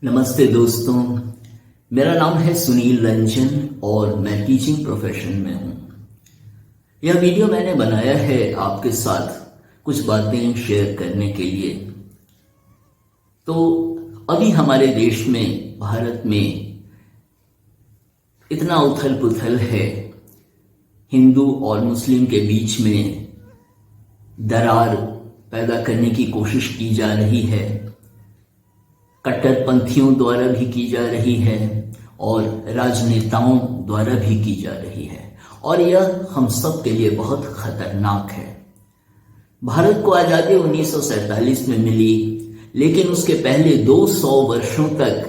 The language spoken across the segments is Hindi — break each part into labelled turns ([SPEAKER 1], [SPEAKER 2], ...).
[SPEAKER 1] नमस्ते दोस्तों, मेरा नाम है सुनील रंजन और मैं टीचिंग प्रोफेशन में हूँ। यह वीडियो मैंने बनाया है आपके साथ कुछ बातें शेयर करने के लिए। तो अभी हमारे देश में, भारत में इतना उथल पुथल है, हिंदू और मुस्लिम के बीच में दरार पैदा करने की कोशिश की जा रही है, कट्टरपंथियों द्वारा भी की जा रही है और राजनेताओं द्वारा भी की जा रही है, और यह हम सब के लिए बहुत खतरनाक है। भारत को आज़ादी 1947 में मिली, लेकिन उसके पहले 200 वर्षों तक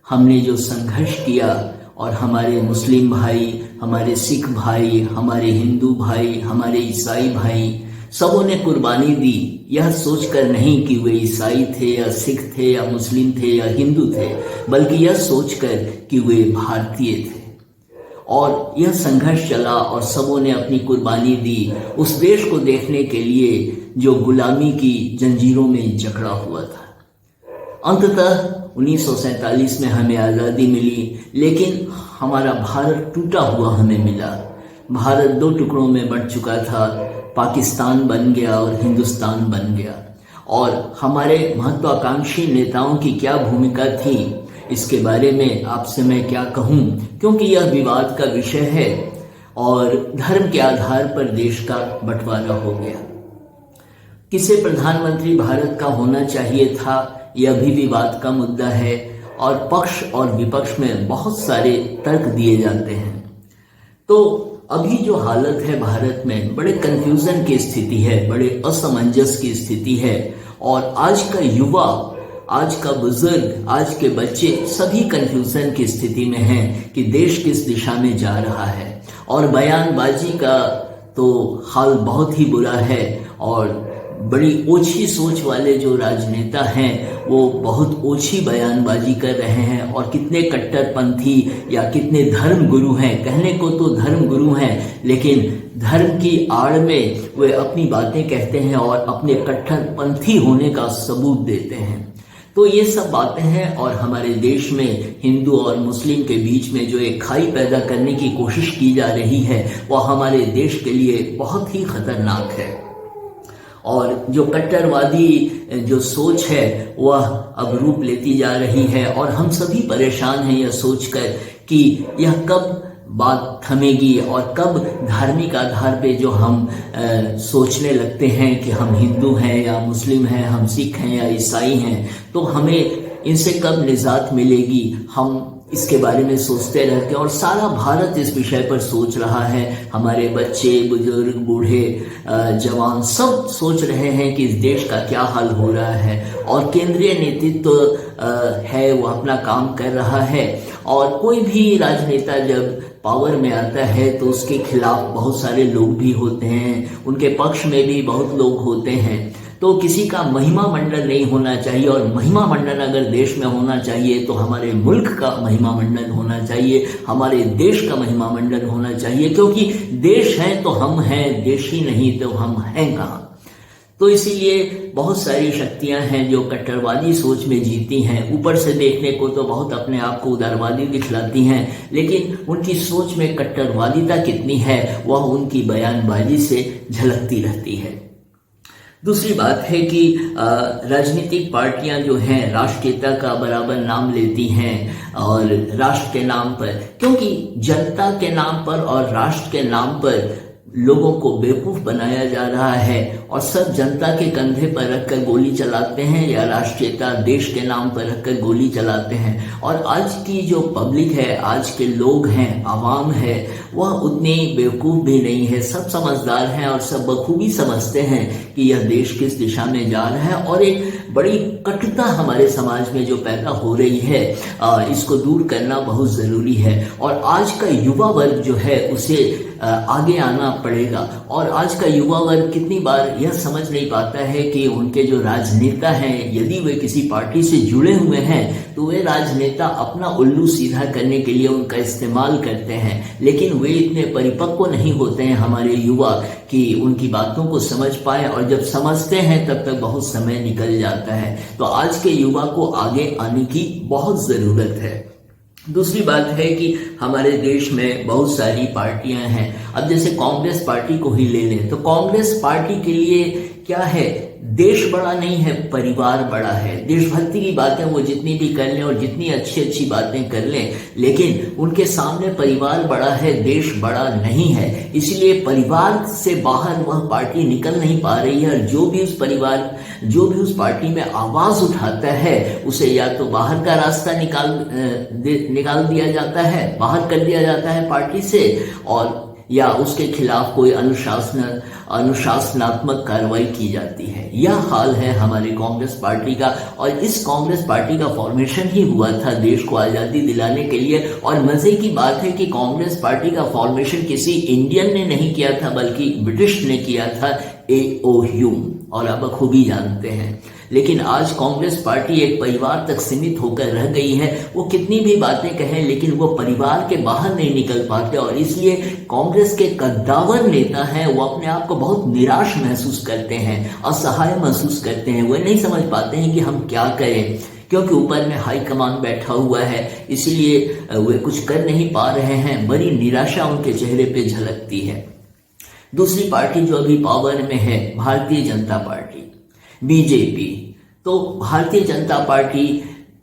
[SPEAKER 1] हमने जो संघर्ष किया और हमारे मुस्लिम भाई, हमारे सिख भाई, हमारे हिंदू भाई, हमारे ईसाई भाई सबों ने कुर्बानी दी, यह सोचकर नहीं कि वे ईसाई थे या सिख थे या मुस्लिम थे या हिंदू थे, बल्कि यह सोचकर कि वे भारतीय थे। और यह संघर्ष चला और सबों ने अपनी कुर्बानी दी उस देश को देखने के लिए जो गुलामी की जंजीरों में जकड़ा हुआ था। अंततः 1947 में हमें आज़ादी मिली, लेकिन हमारा भारत टूटा हुआ हमें मिला। भारत दो टुकड़ों में बंट चुका था, पाकिस्तान बन गया और हिंदुस्तान बन गया। और हमारे महत्वाकांक्षी नेताओं की क्या भूमिका थी, इसके बारे में आपसे मैं क्या कहूँ, क्योंकि यह विवाद का विषय है और धर्म के आधार पर देश का बंटवारा हो गया। किसे प्रधानमंत्री भारत का होना चाहिए था, यह भी विवाद का मुद्दा है और पक्ष और विपक्ष में बहुत सारे तर्क दिए जाते हैं। तो अभी जो हालत है भारत में, बड़े कंफ्यूजन की स्थिति है, बड़े असमंजस की स्थिति है, और आज का युवा, आज का बुजुर्ग, आज के बच्चे सभी कंफ्यूजन की स्थिति में हैं कि देश किस दिशा में जा रहा है। और बयानबाजी का तो हाल बहुत ही बुरा है, और बड़ी ओछी सोच वाले जो राजनेता हैं वो बहुत ओछी बयानबाजी कर रहे हैं। और कितने कट्टरपंथी या कितने धर्म गुरु हैं, कहने को तो धर्म गुरु हैं, लेकिन धर्म की आड़ में वे अपनी बातें कहते हैं और अपने कट्टरपंथी होने का सबूत देते हैं। तो ये सब बातें हैं, और हमारे देश में हिंदू और मुस्लिम के बीच में जो एक खाई पैदा करने की कोशिश की जा रही है, वह हमारे देश के लिए बहुत ही खतरनाक है। और जो कट्टरवादी जो सोच है वह अब रूप लेती जा रही है, और हम सभी परेशान हैं यह सोचकर कि यह कब बात थमेगी और कब धार्मिक आधार पे जो हम सोचने लगते हैं कि हम हिंदू हैं या मुस्लिम हैं, हम सिख हैं या ईसाई हैं, तो हमें इनसे कब निजात मिलेगी, हम इसके बारे में सोचते रहते हैं। और सारा भारत इस विषय पर सोच रहा है, हमारे बच्चे, बुजुर्ग, बूढ़े, जवान सब सोच रहे हैं कि इस देश का क्या हाल हो रहा है। और केंद्रीय नेतृत्व है वो अपना काम कर रहा है, और कोई भी राजनेता जब पावर में आता है तो उसके खिलाफ बहुत सारे लोग भी होते हैं, उनके पक्ष में भी बहुत लोग होते हैं। तो किसी का महिमा मंडन नहीं होना चाहिए, और महिमा मंडन अगर देश में होना चाहिए तो हमारे मुल्क का महिमा मंडन होना चाहिए, हमारे देश का महिमा मंडन होना चाहिए, क्योंकि देश है तो हम हैं, देश ही नहीं तो हम हैं कहाँ। तो इसीलिए बहुत सारी शक्तियां हैं जो कट्टरवादी सोच में जीती हैं। ऊपर से देखने को तो बहुत अपने आप को उदारवादी दिखलाती हैं, लेकिन उनकी सोच में कट्टरवादिता कितनी है वह उनकी बयानबाजी से झलकती रहती है। दूसरी बात है कि राजनीतिक पार्टियां जो हैं राष्ट्रीयता का बराबर नाम लेती हैं, और राष्ट्र के नाम पर, क्योंकि जनता के नाम पर और राष्ट्र के नाम पर लोगों को बेवकूफ बनाया जा रहा है, और सब जनता के कंधे पर रखकर गोली चलाते हैं या राष्ट्रीयता देश के नाम पर रखकर गोली चलाते हैं। और आज की जो पब्लिक है, आज के लोग हैं, आवाम है, वह उतनी बेवकूफ भी नहीं है, सब समझदार हैं और सब बखूबी समझते हैं कि यह देश किस दिशा में जा रहा है। और एक बड़ी कटुता हमारे समाज में जो पैदा हो रही है, इसको दूर करना बहुत ज़रूरी है। और आज का युवा वर्ग जो है उसे आगे आना पड़ेगा। और आज का युवा वर्ग कितनी बार यह समझ नहीं पाता है कि उनके जो राजनेता हैं, यदि वे किसी पार्टी से जुड़े हुए हैं तो वे राजनेता अपना उल्लू सीधा करने के लिए उनका इस्तेमाल करते हैं, लेकिन वे इतने परिपक्व नहीं होते हैं हमारे युवा कि उनकी बातों को समझ पाए, और जब समझते हैं तब तक बहुत समय निकल जाता है। तो आज के युवा को आगे आने की बहुत ज़रूरत है। दूसरी बात है कि हमारे देश में बहुत सारी पार्टियां हैं। अब जैसे कांग्रेस पार्टी को ही ले लें तो कांग्रेस पार्टी के लिए क्या है, देश बड़ा नहीं है, परिवार बड़ा है। देशभक्ति की बातें वो जितनी भी कर लें और जितनी अच्छी अच्छी बातें कर लें, लेकिन उनके सामने परिवार बड़ा है, देश बड़ा नहीं है। इसलिए परिवार से बाहर वह पार्टी निकल नहीं पा रही है, और जो भी उस पार्टी में आवाज उठाता है उसे या तो बाहर का रास्ता निकाल दिया जाता है, बाहर कर दिया जाता है पार्टी से, और या उसके खिलाफ कोई अनुशासनात्मक कार्रवाई की जाती है। यह हाल है हमारी कांग्रेस पार्टी का, और इस कांग्रेस पार्टी का फॉर्मेशन ही हुआ था देश को आज़ादी दिलाने के लिए। और मजे की बात है कि कांग्रेस पार्टी का फॉर्मेशन किसी इंडियन ने नहीं किया था, बल्कि ब्रिटिश ने किया था, AOU, और आप बखूबी जानते हैं। लेकिन आज कांग्रेस पार्टी एक परिवार तक सीमित होकर रह गई है। वो कितनी भी बातें कहें, लेकिन वो परिवार के बाहर नहीं निकल पाते, और इसलिए कांग्रेस के कद्दावर नेता हैं वो अपने आप को बहुत निराश महसूस करते हैं, असहाय महसूस करते हैं। वो नहीं समझ पाते हैं कि हम क्या करें, क्योंकि ऊपर में हाई कमान बैठा हुआ है, इसलिए वे कुछ कर नहीं पा रहे हैं। बड़ी निराशा उनके चेहरे पे झलकती है। दूसरी पार्टी जो अभी पावर में है, भारतीय जनता पार्टी, BJP। तो भारतीय जनता पार्टी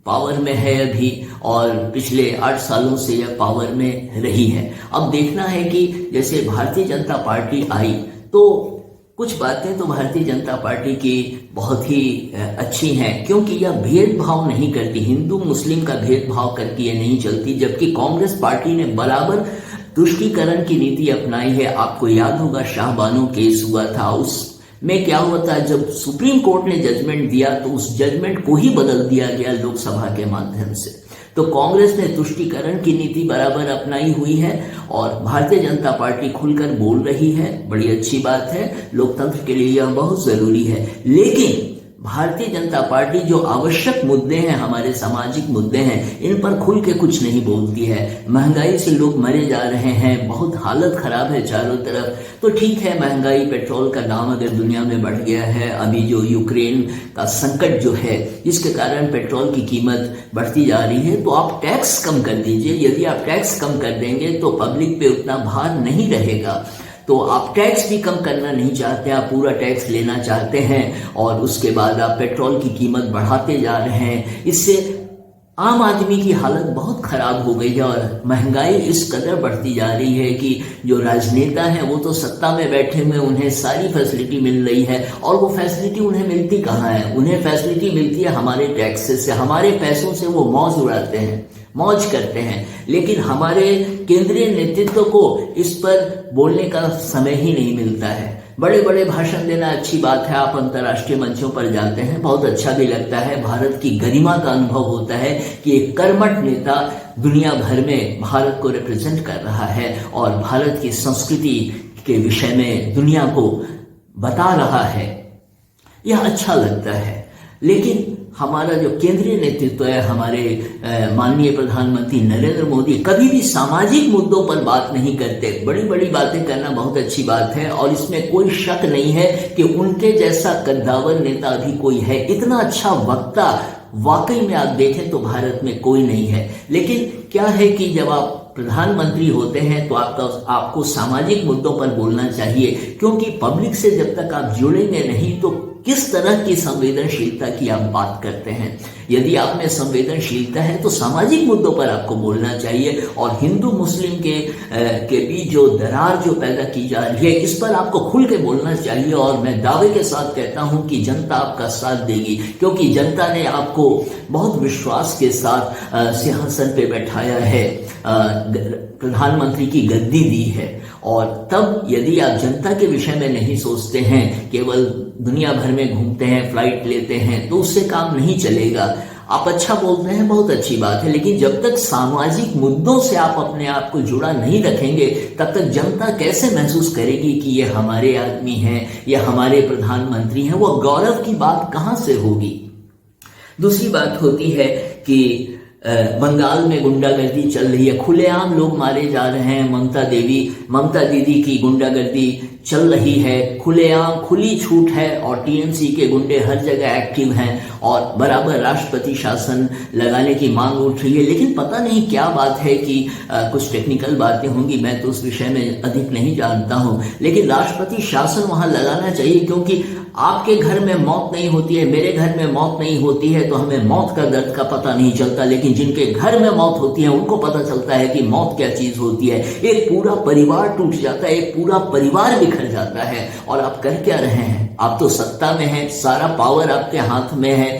[SPEAKER 1] पावर में है अभी, और पिछले 8 सालों से यह पावर में रही है। अब देखना है कि जैसे भारतीय जनता पार्टी आई तो कुछ बातें तो भारतीय जनता पार्टी की बहुत ही अच्छी हैं, क्योंकि यह भेदभाव नहीं करती, हिंदू मुस्लिम का भेदभाव करके ये नहीं चलती। जबकि कांग्रेस पार्टी ने बराबर तुष्टीकरण की नीति अपनाई है। आपको याद होगा शाहबानो केस हुआ था, उसमें क्या हुआ था, जब सुप्रीम कोर्ट ने जजमेंट दिया तो उस जजमेंट को ही बदल दिया गया लोकसभा के माध्यम से। तो कांग्रेस ने तुष्टीकरण की नीति बराबर अपनाई हुई है, और भारतीय जनता पार्टी खुलकर बोल रही है। बड़ी अच्छी बात है, लोकतंत्र के लिए यह बहुत जरूरी है। लेकिन भारतीय जनता पार्टी जो आवश्यक मुद्दे हैं, हमारे सामाजिक मुद्दे हैं, इन पर खुल के कुछ नहीं बोलती है। महंगाई से लोग मरे जा रहे हैं, बहुत हालत खराब है चारों तरफ। तो ठीक है, महंगाई, पेट्रोल का दाम अगर दुनिया में बढ़ गया है, अभी जो यूक्रेन का संकट जो है जिसके कारण पेट्रोल की कीमत बढ़ती जा रही है, तो आप टैक्स कम कर दीजिए। यदि आप टैक्स कम कर देंगे तो पब्लिक पे उतना भार नहीं रहेगा। तो आप टैक्स भी कम करना नहीं चाहते, आप पूरा टैक्स लेना चाहते हैं, और उसके बाद आप पेट्रोल की कीमत बढ़ाते जा रहे हैं। इससे आम आदमी की हालत बहुत खराब हो गई है, और महंगाई इस कदर बढ़ती जा रही है कि जो राजनेता हैं वो तो सत्ता में बैठे हुए, उन्हें सारी फैसिलिटी मिल रही है, और वो फैसिलिटी उन्हें मिलती कहाँ है? उन्हें फैसिलिटी मिलती है हमारे टैक्सेस से, हमारे पैसों से वो मौज उड़ाते हैं, मौज करते हैं। लेकिन हमारे केंद्रीय नेतृत्व को इस पर बोलने का समय ही नहीं मिलता है। बड़े बड़े भाषण देना अच्छी बात है, आप अंतर्राष्ट्रीय मंचों पर जाते हैं, बहुत अच्छा भी लगता है, भारत की गरिमा का अनुभव होता है कि एक कर्मठ नेता दुनिया भर में भारत को रिप्रेजेंट कर रहा है, और भारत की संस्कृति के विषय में दुनिया को बता रहा है। यह अच्छा लगता है। लेकिन हमारा जो केंद्रीय नेतृत्व है, हमारे माननीय प्रधानमंत्री नरेंद्र मोदी कभी भी सामाजिक मुद्दों पर बात नहीं करते। बड़ी बड़ी बातें करना बहुत अच्छी बात है, और इसमें कोई शक नहीं है कि उनके जैसा कद्दावर नेता अभी कोई है। इतना अच्छा वक्ता वाकई में आप देखें तो भारत में कोई नहीं है। लेकिन क्या है कि जब आप प्रधानमंत्री होते हैं तो आपको सामाजिक मुद्दों पर बोलना चाहिए, क्योंकि पब्लिक से जब तक आप जुड़ेंगे नहीं तो किस तरह की संवेदनशीलता की आप बात करते हैं। यदि आप में संवेदनशीलता है तो सामाजिक मुद्दों पर आपको बोलना चाहिए, और हिंदू मुस्लिम के बीच जो दरार जो पैदा की जा रही है इस पर आपको खुल के बोलना चाहिए। और मैं दावे के साथ कहता हूं कि जनता आपका साथ देगी, क्योंकि जनता ने आपको बहुत विश्वास के साथ सिंहासन पे बैठाया है, प्रधानमंत्री की गद्दी दी है। और तब यदि आप जनता के विषय में नहीं सोचते हैं, केवल दुनिया भर में घूमते हैं, फ्लाइट लेते हैं, तो उससे काम नहीं चलेगा। आप अच्छा बोलते हैं, बहुत अच्छी बात है, लेकिन जब तक सामाजिक मुद्दों से आप अपने आप को जुड़ा नहीं रखेंगे तब तक जनता कैसे महसूस करेगी कि ये हमारे आदमी हैं, ये हमारे प्रधानमंत्री हैं। वो गौरव की बात कहां से होगी। दूसरी बात होती है कि बंगाल में गुंडागर्दी चल रही है, खुलेआम लोग मारे जा रहे हैं। ममता दीदी की गुंडागर्दी चल रही है, खुलेआम खुली छूट है और टीएमसी के गुंडे हर जगह एक्टिव हैं और बराबर राष्ट्रपति शासन लगाने की मांग उठ रही है। लेकिन पता नहीं क्या बात है कि कुछ टेक्निकल बातें होंगी, मैं तो उस विषय में अधिक नहीं जानता हूं, लेकिन राष्ट्रपति शासन वहां लगाना चाहिए, क्योंकि आपके घर में मौत नहीं होती है, मेरे घर में मौत नहीं होती है, तो हमें मौत का दर्द का पता नहीं चलता, लेकिन जिनके घर में मौत होती है उनको पता चलता है कि मौत क्या चीज होती है। एक पूरा परिवार टूट जाता है, एक पूरा परिवार बिखर जाता है। और आप कर क्या रहे हैं? आप तो सत्ता में हैं, सारा पावर आपके हाथ में है,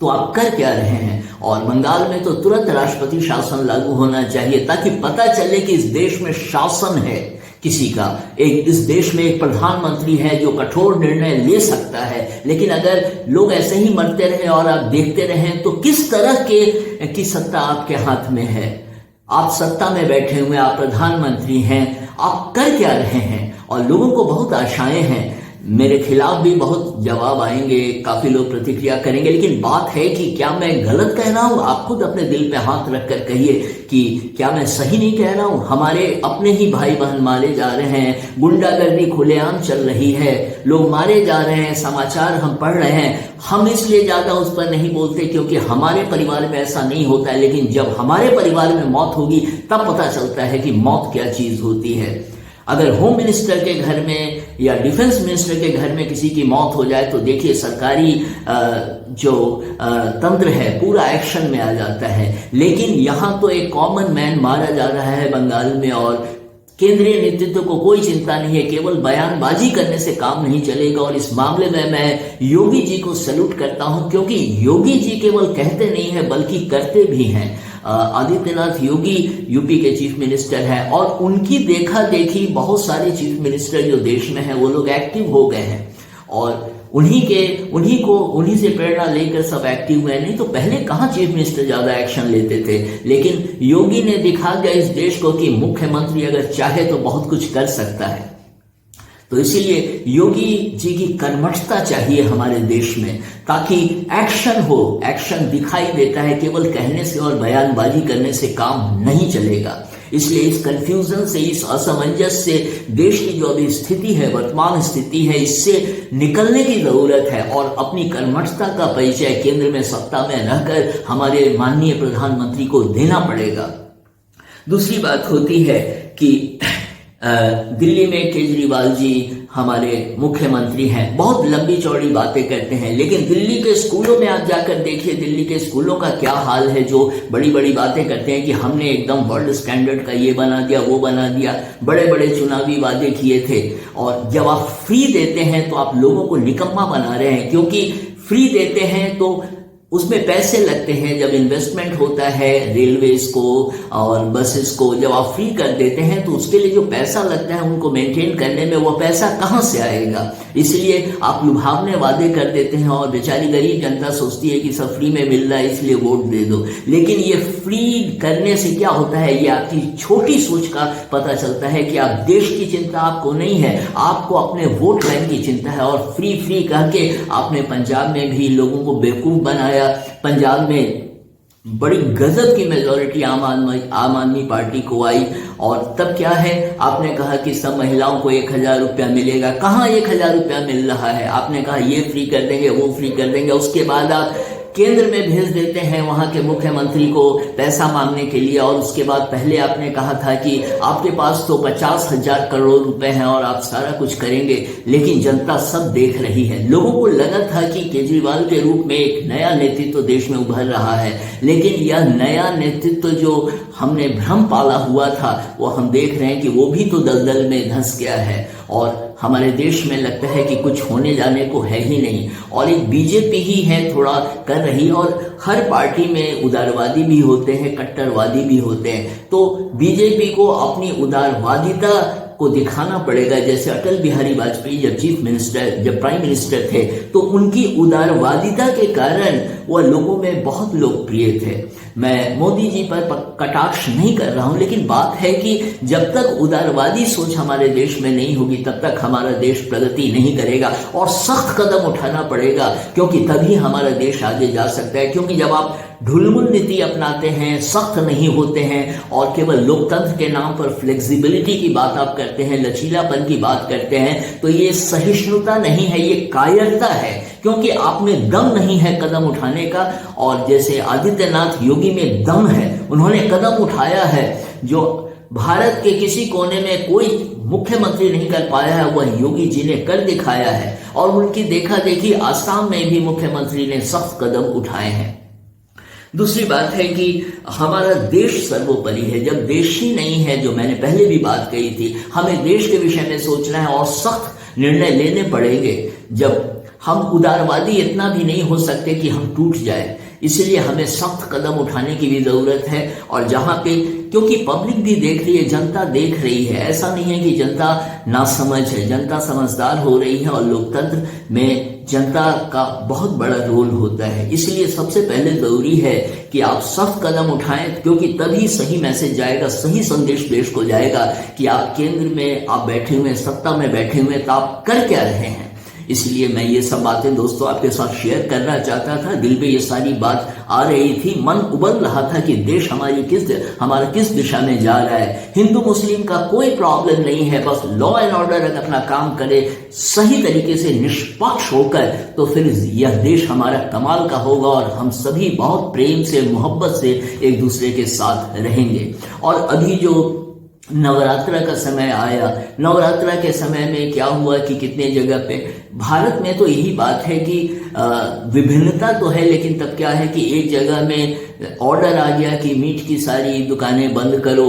[SPEAKER 1] तो आप कर क्या रहे हैं? और बंगाल में तो तुरंत राष्ट्रपति शासन लागू होना चाहिए ताकि पता चले कि इस देश में शासन है किसी का, इस देश में एक प्रधानमंत्री है जो कठोर निर्णय ले सकता है। लेकिन अगर लोग ऐसे ही मरते रहे और आप देखते रहें तो किस तरह की सत्ता आपके हाथ में है? आप सत्ता में बैठे हुए, आप प्रधानमंत्री हैं, आप कर क्या रहे हैं? और लोगों को बहुत आशाएं हैं, मेरे खिलाफ भी बहुत जवाब आएंगे, काफी लोग प्रतिक्रिया करेंगे, लेकिन बात है कि क्या मैं गलत कह रहा हूं? आप खुद अपने दिल पे हाथ रखकर कहिए कि क्या मैं सही नहीं कह रहा हूं? हमारे अपने ही भाई बहन मारे जा रहे हैं, गुंडागर्दी खुलेआम चल रही है, लोग मारे जा रहे हैं, समाचार हम पढ़ रहे हैं। हम इसलिए ज्यादा उस पर नहीं बोलते क्योंकि हमारे परिवार में ऐसा नहीं होता है, लेकिन जब हमारे परिवार में मौत होगी तब पता चलता है कि मौत क्या चीज होती है। अगर होम मिनिस्टर के घर में या डिफेंस मिनिस्टर के घर में किसी की मौत हो जाए तो देखिए सरकारी जो तंत्र है पूरा एक्शन में आ जाता है। लेकिन यहां तो एक कॉमन मैन मारा जा रहा है बंगाल में और केंद्रीय नेतृत्व को कोई चिंता नहीं है, केवल बयानबाजी करने से काम नहीं चलेगा। और इस मामले में मैं योगी जी को सैल्यूट करता हूं, क्योंकि योगी जी केवल कहते नहीं है बल्कि करते भी हैं। आदित्यनाथ योगी यूपी के चीफ मिनिस्टर हैं और उनकी देखा देखी बहुत सारे चीफ मिनिस्टर जो देश में हैं वो लोग एक्टिव हो गए हैं और उन्हीं से प्रेरणा लेकर सब एक्टिव हुए। नहीं तो पहले कहां चीफ मिनिस्टर ज्यादा एक्शन लेते थे, लेकिन योगी ने दिखा दिया इस देश को कि मुख्यमंत्री अगर चाहे तो बहुत कुछ कर सकता है। तो इसीलिए योगी जी की कर्मठता चाहिए हमारे देश में, ताकि एक्शन हो। एक्शन दिखाई देता है, केवल कहने से और बयानबाजी करने से काम नहीं चलेगा। इसलिए इस कंफ्यूजन से, इस असमंजस से देश की जो अभी स्थिति है, वर्तमान स्थिति है, इससे निकलने की जरूरत है और अपनी कर्मठता का परिचय केंद्र में सत्ता में रहकर हमारे माननीय प्रधानमंत्री को देना पड़ेगा। दूसरी बात होती है कि दिल्ली में केजरीवाल जी हमारे मुख्यमंत्री हैं, बहुत लंबी चौड़ी बातें करते हैं, लेकिन दिल्ली के स्कूलों में आप जाकर देखिए दिल्ली के स्कूलों का क्या हाल है। जो बड़ी बड़ी बातें करते हैं कि हमने एकदम वर्ल्ड स्टैंडर्ड का ये बना दिया, वो बना दिया, बड़े बड़े चुनावी वादे किए थे। और जब आप फ्री देते हैं तो आप लोगों को निकम्मा बना रहे हैं, क्योंकि फ्री देते हैं तो उसमें पैसे लगते हैं। जब इन्वेस्टमेंट होता है रेलवेज को और बसेस को, जब आप फ्री कर देते हैं तो उसके लिए जो पैसा लगता है उनको मेंटेन करने में, वो पैसा कहां से आएगा? इसलिए आप लुभावने वादे कर देते हैं और बेचारी गरीब जनता सोचती है कि सब फ्री में मिल रहा है इसलिए वोट दे दो। लेकिन ये फ्री करने से क्या होता है, ये आपकी छोटी सोच का पता चलता है कि आप देश की चिंता आपको नहीं है, आपको अपने वोट बैंक की चिंता है। और फ्री फ्री कह के आपने पंजाब में भी लोगों को बेवकूफ बनाया। पंजाब में बड़ी गजब की मेजॉरिटी आम आदमी पार्टी को आई और तब क्या है, आपने कहा कि सब महिलाओं को 1000 रुपया मिलेगा। कहां 1000 रुपया मिल रहा है? आपने कहा ये फ्री कर देंगे, वो फ्री कर देंगे, उसके बाद आप केंद्र में भेज देते हैं वहां के मुख्यमंत्री को पैसा मांगने के लिए। और उसके बाद पहले आपने कहा था कि आपके पास तो 50,000 करोड़ रुपए हैं और आप सारा कुछ करेंगे, लेकिन जनता सब देख रही है। लोगों को लगा था कि केजरीवाल के रूप में एक नया नेतृत्व देश में उभर रहा है, लेकिन यह नया नेतृत्व जो हमने भ्रम पाला हुआ था वो हम देख रहे हैं कि वो भी तो दलदल में धंस गया है और हमारे देश में लगता है कि कुछ होने जाने को है ही नहीं। और एक बीजेपी ही है थोड़ा कर रही, और हर पार्टी में उदारवादी भी होते हैं, कट्टरवादी भी होते हैं। तो बीजेपी को अपनी उदारवादिता को दिखाना पड़ेगा। जैसे अटल बिहारी वाजपेयी जब प्राइम मिनिस्टर थे तो उनकी उदारवादिता के कारण वह लोगों में बहुत लोकप्रिय थे। मैं मोदी जी पर कटाक्ष नहीं कर रहा हूं, लेकिन बात है कि जब तक उदारवादी सोच हमारे देश में नहीं होगी तब तक हमारा देश प्रगति नहीं करेगा और सख्त कदम उठाना पड़ेगा, क्योंकि तभी हमारा देश आगे जा सकता है। क्योंकि जब आप ढुलमुल नीति अपनाते हैं, सख्त नहीं होते हैं और केवल लोकतंत्र के नाम पर फ्लेक्सिबिलिटी की बात आप करते हैं, लचीलापन की बात करते हैं, तो ये सहिष्णुता नहीं है, ये कायरता है, क्योंकि आप में दम नहीं है कदम उठाने का। और जैसे आदित्यनाथ योगी में दम है, उन्होंने कदम उठाया है जो भारत के किसी कोने में कोई मुख्यमंत्री नहीं कर पाया है, वह योगी जी ने कर दिखाया है। और उनकी देखा देखी आसाम में भी मुख्यमंत्री ने सख्त कदम उठाए हैं। दूसरी बात है कि हमारा देश सर्वोपरि है। जब देश ही नहीं है, जो मैंने पहले भी बात कही थी, हमें देश के विषय में सोचना है और सख्त निर्णय लेने पड़ेंगे। जब हम उदारवादी इतना भी नहीं हो सकते कि हम टूट जाए, इसलिए हमें सख्त कदम उठाने की भी जरूरत है। और जहां पे, क्योंकि पब्लिक भी देख रही है, जनता देख रही है, ऐसा नहीं है कि जनता नासमझ है, जनता समझदार हो रही है और लोकतंत्र में जनता का बहुत बड़ा रोल होता है। इसलिए सबसे पहले जरूरी है कि आप सख्त कदम उठाएं, क्योंकि तभी सही मैसेज जाएगा, सही संदेश देश को जाएगा कि आप केंद्र में आप बैठे हुए, सत्ता में बैठे हुए, तो आप कर क्या रहे हैं। इसलिए मैं ये सब बातें दोस्तों आपके साथ शेयर करना चाहता था। दिल पे ये सारी बात आ रही थी, मन उबल रहा था कि देश हमारा किस दिशा में जा रहा है। हिंदू मुस्लिम का कोई प्रॉब्लम नहीं है, बस लॉ एंड ऑर्डर अगर अपना काम करे सही तरीके से निष्पक्ष होकर, तो फिर यह देश हमारा कमाल का होगा और हम सभी बहुत प्रेम से, मोहब्बत से एक दूसरे के साथ रहेंगे। और अभी जो नवरात्रा का समय आया, नवरात्रा के समय में क्या हुआ कि कितने जगह पे भारत में तो यही बात है कि विभिन्नता तो है, लेकिन तब क्या है कि एक जगह में ऑर्डर आ गया कि मीट की सारी दुकानें बंद करो,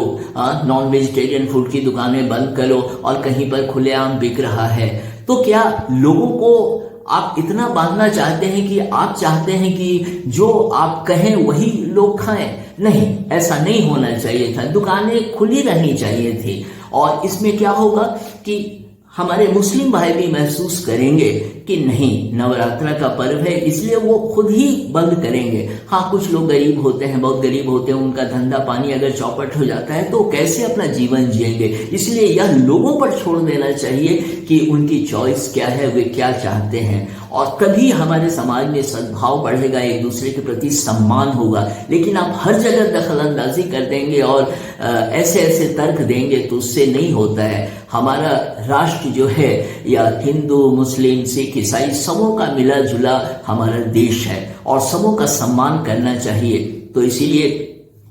[SPEAKER 1] नॉन वेजिटेरियन फूड की दुकानें बंद करो, और कहीं पर खुलेआम बिक रहा है। तो क्या लोगों को आप इतना बांधना चाहते हैं कि आप चाहते हैं कि जो आप कहें वही लोग खाएं? नहीं, ऐसा नहीं होना चाहिए था। दुकानें खुली रहनी चाहिए थी। और इसमें क्या होगा कि हमारे मुस्लिम भाई भी महसूस करेंगे कि नहीं, नवरात्रा का पर्व है, इसलिए वो खुद ही बंद करेंगे। हाँ, कुछ लोग गरीब होते हैं, बहुत गरीब होते हैं, उनका धंधा पानी अगर चौपट हो जाता है तो कैसे अपना जीवन जिएंगे। इसलिए यह लोगों पर छोड़ देना चाहिए कि उनकी चॉइस क्या है, वे क्या चाहते हैं, और तभी हमारे समाज में सद्भाव बढ़ेगा, एक दूसरे के प्रति सम्मान होगा। लेकिन आप हर जगह दखलंदाजी कर देंगे और ऐसे ऐसे तर्क देंगे तो उससे नहीं होता है। हमारा राष्ट्र जो है, या हिंदू मुस्लिम सिख ईसाई सबों का मिला जुला हमारा देश है और सबों का सम्मान करना चाहिए। तो इसीलिए,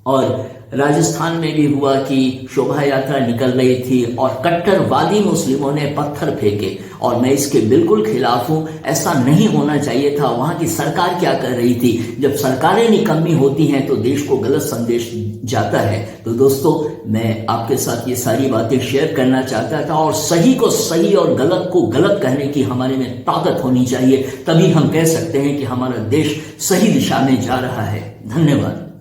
[SPEAKER 1] और राजस्थान में भी हुआ कि शोभा यात्रा निकल रही थी और कट्टरवादी मुस्लिमों ने पत्थर फेंके, और मैं इसके बिल्कुल खिलाफ हूं। ऐसा नहीं होना चाहिए था। वहां की सरकार क्या कर रही थी? जब सरकारें निकम्मी होती हैं तो देश को गलत संदेश जाता है। तो दोस्तों, मैं आपके साथ ये सारी बातें शेयर करना चाहता था, और सही को सही और गलत को गलत कहने की हमारे में ताकत होनी चाहिए, तभी हम कह सकते हैं कि हमारा देश सही दिशा में जा रहा है। धन्यवाद।